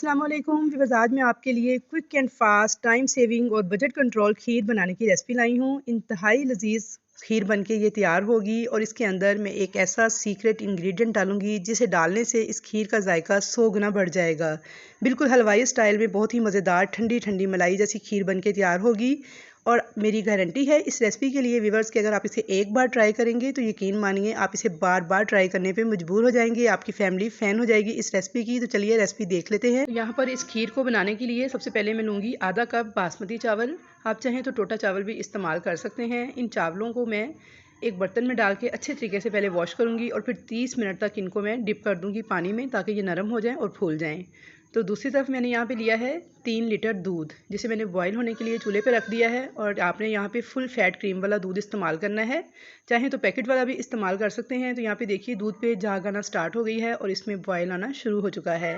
अस्सलाम वालेकुम व्यूअर्स, आज मैं आपके लिए quick and fast time saving और बजट कंट्रोल खीर बनाने की रेसिपी लाई हूँ। इंतहाई लजीज खीर बनके ये तैयार होगी और इसके अंदर मैं एक ऐसा सीक्रेट इंग्रेडिएंट डालूंगी जिसे डालने से इस खीर का जायका 100 गुना बढ़ जाएगा। बिल्कुल हलवाई स्टाइल में बहुत ही मज़ेदार ठंडी ठंडी मलाई जैसी खीर बनके तैयार होगी। और मेरी गारंटी है इस रेसिपी के लिए व्यूअर्स कि अगर आप इसे एक बार ट्राई करेंगे तो यकीन मानिए आप इसे बार बार ट्राई करने पे मजबूर हो जाएंगे। आपकी फैमिली फ़ैन हो जाएगी इस रेसिपी की। तो चलिए रेसिपी देख लेते हैं। तो यहाँ पर इस खीर को बनाने के लिए सबसे पहले मैं लूँगी आधा कप बासमती चावल। आप चाहें तो टोटा चावल भी इस्तेमाल कर सकते हैं। इन चावलों को मैं एक बर्तन में डाल के अच्छे तरीके से पहले वॉश करूँगी और फिर 30 मिनट तक इनको मैं डिप कर दूँगी पानी में ताकि ये नरम हो जाएँ और फूल जाएँ। तो दूसरी तरफ मैंने यहाँ पे लिया है 3 लीटर दूध, जिसे मैंने बॉईल होने के लिए चूल्हे पे रख दिया है। और आपने यहाँ पे फुल फैट क्रीम वाला दूध इस्तेमाल करना है, चाहे तो पैकेट वाला भी इस्तेमाल कर सकते हैं। तो यहाँ पे देखिए दूध पे झाग आना स्टार्ट हो गई है और इसमें बॉयल आना शुरू हो चुका है।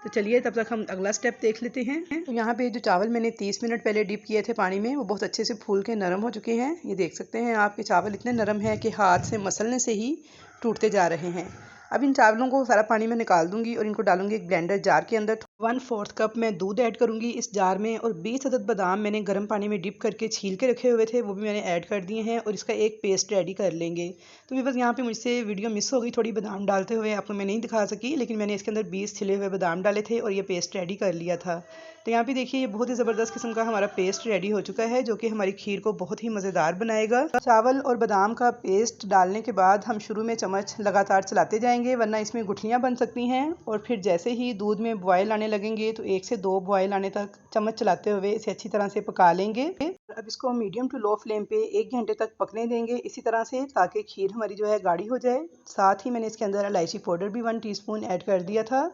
तो चलिए तब तक हम अगला स्टेप देख लेते हैं। तो यहाँ पे जो चावल मैंने 30 मिनट पहले डिप किए थे पानी में, वो बहुत अच्छे से फूल के नरम हो चुके हैं। ये देख सकते हैं आपके चावल इतने नरम हैं कि हाथ से मसलने से ही टूटते जा रहे हैं। अब इन चावलों को सारा पानी में निकाल दूंगी और इनको डालूंगी एक ब्लेंडर जार के अंदर। 1/4 कप मैं दूध ऐड करूंगी इस जार में और 20 अदद बादाम मैंने गर्म पानी में डिप करके छील के रखे हुए थे, वो भी मैंने ऐड कर दिए हैं और इसका एक पेस्ट रेडी कर लेंगे। तो बस यहाँ पे मुझसे वीडियो मिस हो गई थोड़ी बादाम डालते हुए, आपको मैं नहीं दिखा सकी, लेकिन मैंने इसके अंदर 20 छिले हुए बादाम डाले थे और ये पेस्ट रेडी कर लिया था। तो यहाँ पे देखिए ये बहुत ही ज़बरदस्त किस्म का हमारा पेस्ट रेडी हो चुका है, जो कि हमारी खीर को बहुत ही मज़ेदार बनाएगा। चावल और बादाम का पेस्ट डालने के बाद हम शुरू में चम्मच लगातार चलाते जाएंगे, वरना इसमें गुठलियाँ बन सकती हैं। और फिर जैसे ही दूध में बॉयल आने लगेंगे तो 1 से 2 बॉयल आने तक चम्मच चलाते हुए इसे अच्छी तरह से पका लेंगे। अब इसको मीडियम टू लो फ्लेम पे 1 घंटे तक पकने देंगे इसी तरह से, ताकि खीर हमारी जो है गाढ़ी हो जाए। साथ ही मैंने इसके अंदर इलायची पाउडर भी 1 टीस्पून ऐड कर दिया था,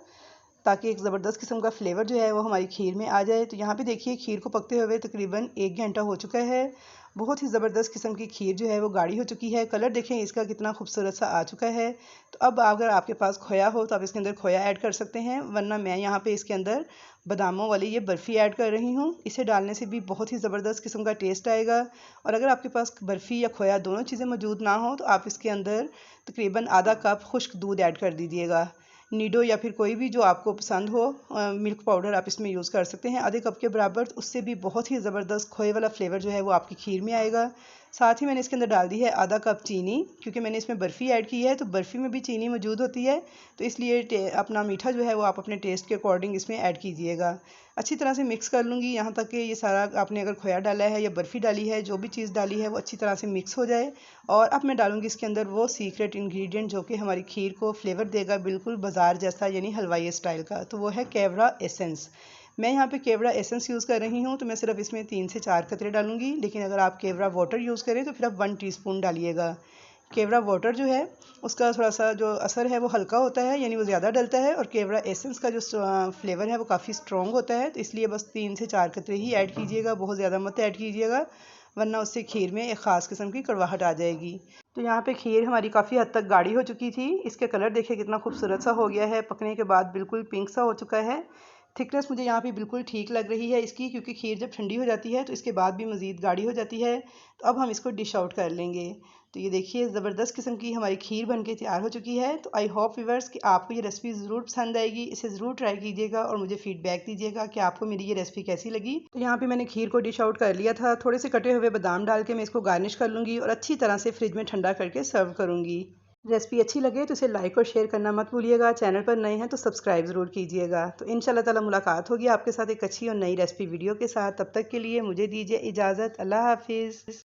ताकि एक ज़बरदस्त किस्म का फ्लेवर जो है वो हमारी खीर में आ जाए। तो यहाँ पे देखिए खीर को पकते हुए तकरीबन 1 घंटा हो चुका है। बहुत ही ज़बरदस्त किस्म की खीर जो है वो गाढ़ी हो चुकी है। कलर देखें इसका कितना खूबसूरत सा आ चुका है। तो अब अगर आपके पास खोया हो तो आप इसके अंदर खोया ऐड कर सकते हैं, वरना मैं यहाँ पे इसके अंदर बादामों वाली ये बर्फ़ी ऐड कर रही हूँ। इसे डालने से भी बहुत ही ज़बरदस्त किस्म का टेस्ट आएगा। और अगर आपके पास बर्फ़ी या खोया दोनों चीज़ें मौजूद ना हो तो आप इसके अंदर तकरीबन आधा कप खुश्क दूध ऐड कर दीजिएगा। नीडो या फिर कोई भी जो आपको पसंद हो, मिल्क पाउडर आप इसमें यूज़ कर सकते हैं आधे कप के बराबर। तो उससे भी बहुत ही ज़बरदस्त खोए वाला फ्लेवर जो है वो आपकी खीर में आएगा। साथ ही मैंने इसके अंदर डाल दी है आधा कप चीनी, क्योंकि मैंने इसमें बर्फ़ी ऐड की है तो बर्फ़ी में भी चीनी मौजूद होती है। तो इसलिए अपना मीठा जो है वो आप अपने टेस्ट के अकॉर्डिंग इसमें ऐड कीजिएगा। अच्छी तरह से मिक्स कर लूँगी यहाँ तक कि ये सारा आपने अगर खोया डाला है या बर्फ़ी डाली है, जो भी चीज़ डाली है वो अच्छी तरह से मिक्स हो जाए। और अब मैं डालूँगी इसके अंदर वो सीक्रेट इंग्रेडिएंट जो कि हमारी खीर को फ्लेवर देगा बिल्कुल बाज़ार जैसा, यानी हलवाई स्टाइल का। तो वो है केवड़ा एसेंस। मैं यहाँ पे केवड़ा एसेंस यूज़ कर रही हूँ, तो मैं सिर्फ इसमें 3 से 4 कतरे डालूँगी। लेकिन अगर आप केवड़ा वाटर यूज़ करें तो फिर आप 1 टीस्पून डालिएगा। केवड़ा वाटर जो है उसका थोड़ा सा जो असर है वो हल्का होता है, यानी वो ज़्यादा डलता है। और केवड़ा एसेंस का जो फ्लेवर है वो काफ़ी स्ट्रॉन्ग होता है। तो इसलिए बस 3 से 4 कतरे ही ऐड कीजिएगा, बहुत ज़्यादा मत ऐड कीजिएगा, वरना उससे खीर में एक ख़ास किस्म की कड़वाहट आ जाएगी। तो यहाँ पे खीर हमारी काफ़ी हद तक गाढ़ी हो चुकी थी। इसके कलर देखिए कितना खूबसूरत सा हो गया है, पकने के बाद बिल्कुल पिंक सा हो चुका है। थिकनेस मुझे यहाँ पे बिल्कुल ठीक लग रही है इसकी, क्योंकि खीर जब ठंडी हो जाती है तो इसके बाद भी मज़ीद गाढ़ी हो जाती है। तो अब हम इसको डिश आउट कर लेंगे। तो ये देखिए ज़बरदस्त किस्म की हमारी खीर बनके तैयार हो चुकी है। तो आई होप व्यूअर्स कि आपको ये रेसिपी ज़रूर पसंद आएगी। इसे ज़रूर ट्राई कीजिएगा और मुझे फीडबैक दीजिएगा कि आपको मेरी ये रेसिपी कैसी लगी। तो यहाँ पे मैंने खीर को डिश आउट कर लिया था। थोड़े से कटे हुए बादाम डाल के मैं इसको गार्निश कर लूँगी और अच्छी तरह से फ्रिज में ठंडा करके सर्व करूँगी। रेसिपी अच्छी लगे तो इसे लाइक और शेयर करना मत भूलिएगा। चैनल पर नए हैं तो सब्सक्राइब ज़रूर कीजिएगा। तो इंशाल्लाह ताला मुलाकात होगी आपके साथ एक अच्छी और नई रेसिपी वीडियो के साथ। तब तक के लिए मुझे दीजिए इजाज़त। अल्लाह हाफिज़।